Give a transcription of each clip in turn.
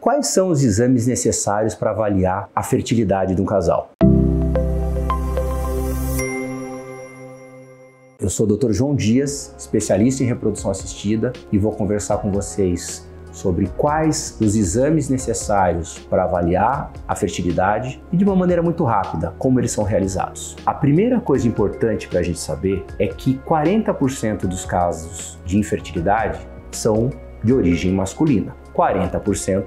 Quais são os exames necessários para avaliar a fertilidade de um casal? Eu sou o Dr. João Dias, especialista em reprodução assistida, e vou conversar com vocês sobre quais os exames necessários para avaliar a fertilidade e de uma maneira muito rápida, como eles são realizados. A primeira coisa importante para a gente saber é que 40% dos casos de infertilidade são de origem masculina, 40%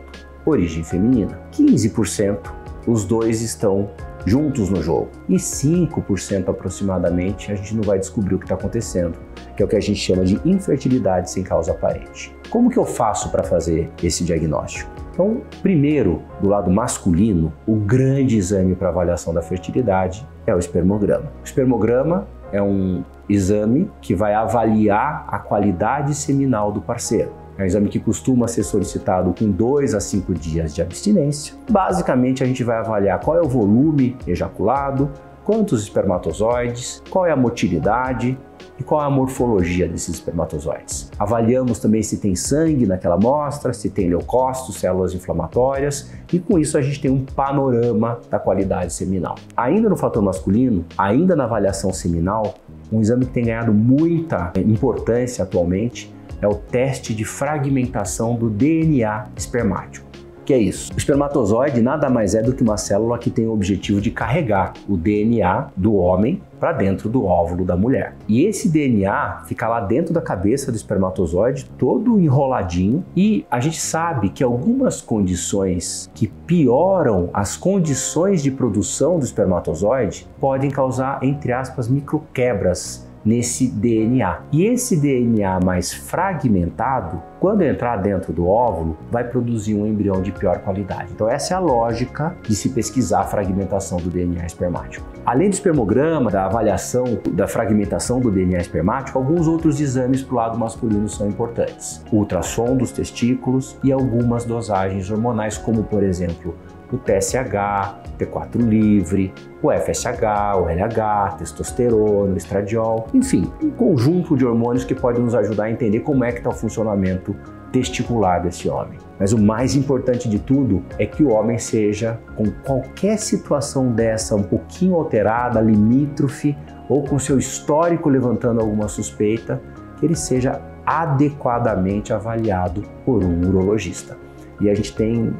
origem feminina, 15% os dois estão juntos no jogo e 5% aproximadamente a gente não vai descobrir o que está acontecendo, que é o que a gente chama de infertilidade sem causa aparente. Como que eu faço para fazer esse diagnóstico? Então, primeiro, do lado masculino, o grande exame para avaliação da fertilidade é o espermograma. O espermograma é um exame que vai avaliar a qualidade seminal do parceiro. É um exame que costuma ser solicitado com 2 a 5 dias de abstinência. Basicamente, a gente vai avaliar qual é o volume ejaculado, quantos espermatozoides, qual é a motilidade e qual é a morfologia desses espermatozoides. Avaliamos também se tem sangue naquela amostra, se tem leucócitos, células inflamatórias, e com isso a gente tem um panorama da qualidade seminal. Ainda no fator masculino, ainda na avaliação seminal, um exame que tem ganhado muita importância atualmente é o teste de fragmentação do DNA espermático. O que é isso? O espermatozoide nada mais é do que uma célula que tem o objetivo de carregar o DNA do homem para dentro do óvulo da mulher. E esse DNA fica lá dentro da cabeça do espermatozoide, todo enroladinho, e a gente sabe que algumas condições que pioram as condições de produção do espermatozoide podem causar, entre aspas, microquebras nesse DNA. E esse DNA mais fragmentado, quando entrar dentro do óvulo, vai produzir um embrião de pior qualidade. Então essa é a lógica de se pesquisar a fragmentação do DNA espermático. Além do espermograma, da avaliação da fragmentação do DNA espermático, alguns outros exames para o lado masculino são importantes. O ultrassom dos testículos e algumas dosagens hormonais, como por exemplo, o TSH, T4 livre, o FSH, o LH, testosterona, o estradiol, enfim, um conjunto de hormônios que podem nos ajudar a entender como é que está o funcionamento testicular desse homem. Mas o mais importante de tudo é que o homem seja, com qualquer situação dessa um pouquinho alterada, limítrofe, ou com seu histórico levantando alguma suspeita, que ele seja adequadamente avaliado por um urologista. E a gente tem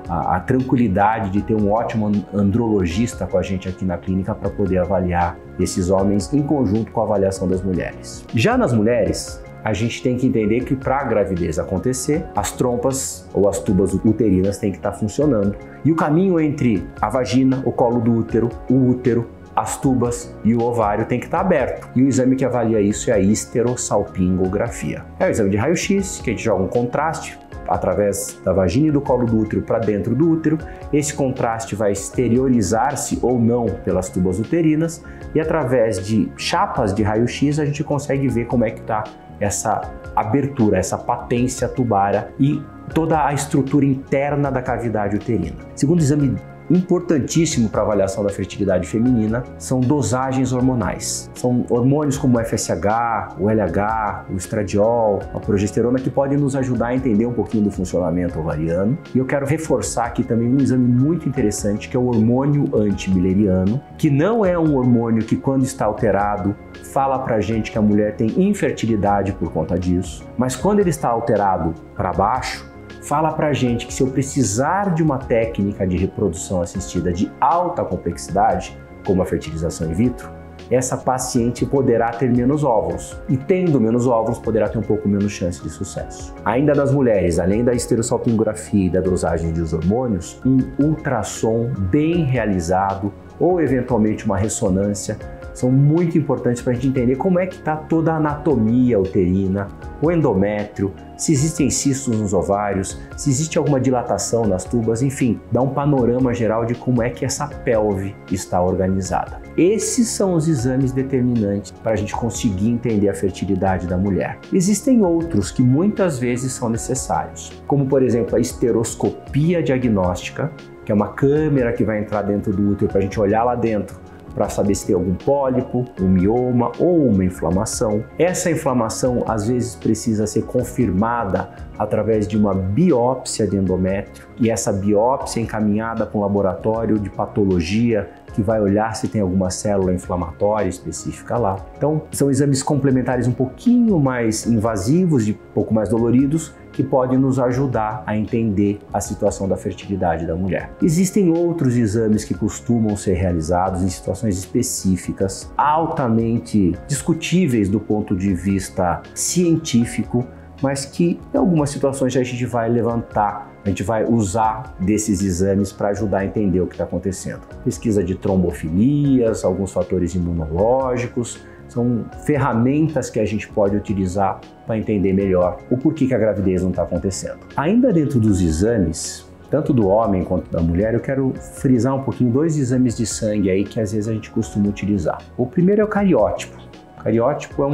a tranquilidade de ter um ótimo andrologista com a gente aqui na clínica para poder avaliar esses homens em conjunto com a avaliação das mulheres. Já nas mulheres, a gente tem que entender que para a gravidez acontecer, as trompas ou as tubas uterinas têm que estar funcionando. E o caminho entre a vagina, o colo do útero, o útero, as tubas e o ovário tem que estar aberto. E o exame que avalia isso é a histerosalpingografia. É o exame de raio-x, que a gente joga um contraste através da vagina e do colo do útero para dentro do útero. Esse contraste vai exteriorizar-se ou não pelas tubas uterinas, e através de chapas de raio-x a gente consegue ver como é que está essa abertura, essa patência tubária e toda a estrutura interna da cavidade uterina. Segundo exame importantíssimo para avaliação da fertilidade feminina são dosagens hormonais. São hormônios como o FSH, o LH, o estradiol, a progesterona, que podem nos ajudar a entender um pouquinho do funcionamento ovariano. E eu quero reforçar aqui também um exame muito interessante, que é o hormônio antimileriano, que não é um hormônio que, quando está alterado, fala pra gente que a mulher tem infertilidade por conta disso, mas quando ele está alterado para baixo, fala pra gente que se eu precisar de uma técnica de reprodução assistida de alta complexidade, como a fertilização in vitro, essa paciente poderá ter menos óvulos. E tendo menos óvulos, poderá ter um pouco menos chance de sucesso. Ainda nas mulheres, além da histerosalpingografia e da dosagem de hormônios, um ultrassom bem realizado ou eventualmente uma ressonância são muito importantes para a gente entender como é que está toda a anatomia uterina, o endométrio, se existem cistos nos ovários, se existe alguma dilatação nas tubas, enfim, dá um panorama geral de como é que essa pelve está organizada. Esses são os exames determinantes para a gente conseguir entender a fertilidade da mulher. Existem outros que muitas vezes são necessários, como por exemplo a esteroscopia diagnóstica, que é uma câmera que vai entrar dentro do útero para a gente olhar lá dentro, para saber se tem algum pólipo, um mioma ou uma inflamação. Essa inflamação às vezes precisa ser confirmada através de uma biópsia de endométrio, e essa biópsia é encaminhada para um laboratório de patologia que vai olhar se tem alguma célula inflamatória específica lá. Então, são exames complementares um pouquinho mais invasivos e um pouco mais doloridos, que podem nos ajudar a entender a situação da fertilidade da mulher. Existem outros exames que costumam ser realizados em situações específicas, altamente discutíveis do ponto de vista científico, mas que em algumas situações a gente vai levantar, a gente vai usar desses exames para ajudar a entender o que está acontecendo. Pesquisa de trombofilias, alguns fatores imunológicos, são ferramentas que a gente pode utilizar para entender melhor o porquê que a gravidez não está acontecendo. Ainda dentro dos exames, tanto do homem quanto da mulher, eu quero frisar um pouquinho dois exames de sangue aí que às vezes a gente costuma utilizar. O primeiro é o cariótipo. O cariótipo é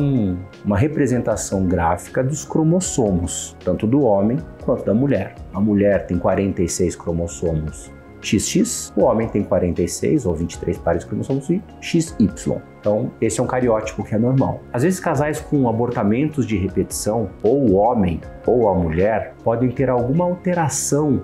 uma representação gráfica dos cromossomos, tanto do homem quanto da mulher. A mulher tem 46 cromossomos XX, o homem tem 46 ou 23 pares de cromossomos XY. Então, esse é um cariótipo que é normal. Às vezes, casais com abortamentos de repetição, ou o homem ou a mulher, podem ter alguma alteração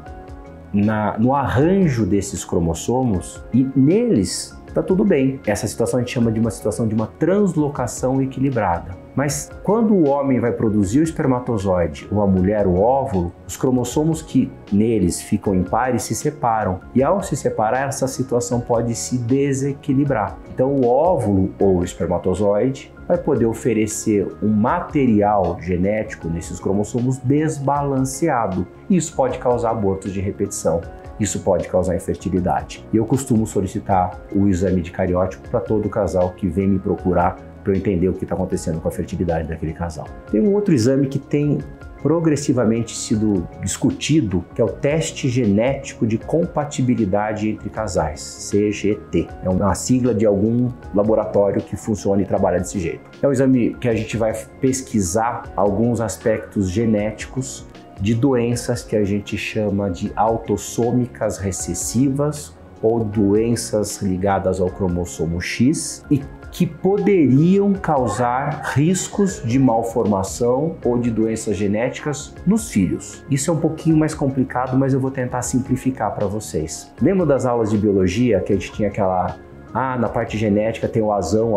no arranjo desses cromossomos e neles tá tudo bem. Essa situação a gente chama de uma situação de uma translocação equilibrada. Mas quando o homem vai produzir o espermatozoide ou a mulher o óvulo, os cromossomos que neles ficam em pares se separam. E ao se separar, essa situação pode se desequilibrar. Então o óvulo ou o espermatozoide vai poder oferecer um material genético nesses cromossomos desbalanceado. Isso pode causar abortos de repetição. Isso pode causar infertilidade. E eu costumo solicitar o exame de cariótipo para todo casal que vem me procurar para eu entender o que está acontecendo com a fertilidade daquele casal. Tem um outro exame que tem progressivamente sido discutido, que é o teste genético de compatibilidade entre casais, CGT. É uma sigla de algum laboratório que funciona e trabalha desse jeito. É um exame que a gente vai pesquisar alguns aspectos genéticos de doenças que a gente chama de autossômicas recessivas ou doenças ligadas ao cromossomo X e que poderiam causar riscos de malformação ou de doenças genéticas nos filhos. Isso é um pouquinho mais complicado, mas eu vou tentar simplificar para vocês. Lembra das aulas de biologia que a gente tinha aquela... na parte genética tem o azão,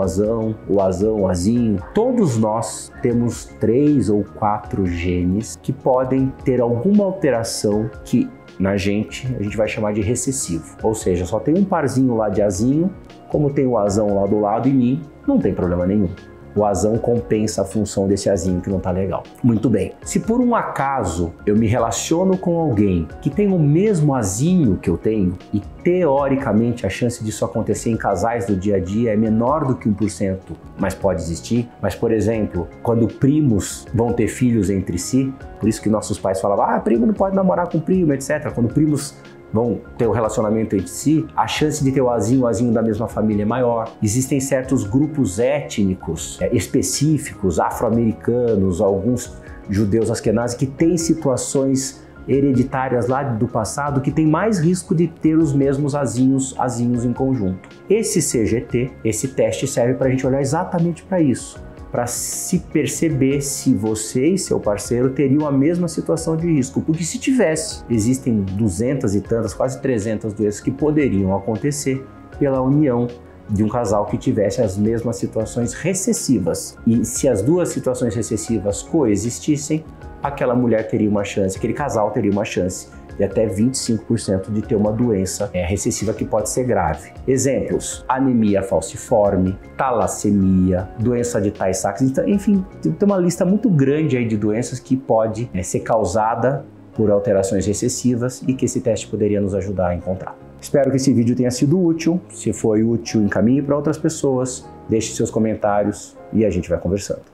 o azinho. Todos nós temos 3 ou 4 genes que podem ter alguma alteração que na gente a gente vai chamar de recessivo. Ou seja, só tem um parzinho lá de azinho, como tem o azão lá do lado em mim, não tem problema nenhum. O azão compensa a função desse azinho que não tá legal. Muito bem. Se por um acaso eu me relaciono com alguém que tem o mesmo azinho que eu tenho, e teoricamente a chance disso acontecer em casais do dia a dia é menor do que 1%, mas pode existir. Mas, por exemplo, quando primos vão ter filhos entre si, por isso que nossos pais falavam, primo não pode namorar com primo, etc. Quando primos vão ter um relacionamento entre si, a chance de ter o azinho da mesma família é maior. Existem certos grupos étnicos específicos, afro-americanos, alguns judeus askenazes, que têm situações hereditárias lá do passado que tem mais risco de ter os mesmos azinhos em conjunto. Esse CGT, esse teste serve para a gente olhar exatamente para isso, para se perceber se você e seu parceiro teriam a mesma situação de risco, porque se tivesse, existem 200 e tantas, quase 300 doenças que poderiam acontecer pela união de um casal que tivesse as mesmas situações recessivas. E se as duas situações recessivas coexistissem, aquela mulher teria uma chance, aquele casal teria uma chance de até 25% de ter uma doença recessiva que pode ser grave. Exemplos: anemia falciforme, talassemia, doença de Tay-Sachs, enfim, tem uma lista muito grande aí de doenças que pode ser causada por alterações recessivas e que esse teste poderia nos ajudar a encontrar. Espero que esse vídeo tenha sido útil. Se foi útil, encaminhe para outras pessoas, deixe seus comentários e a gente vai conversando.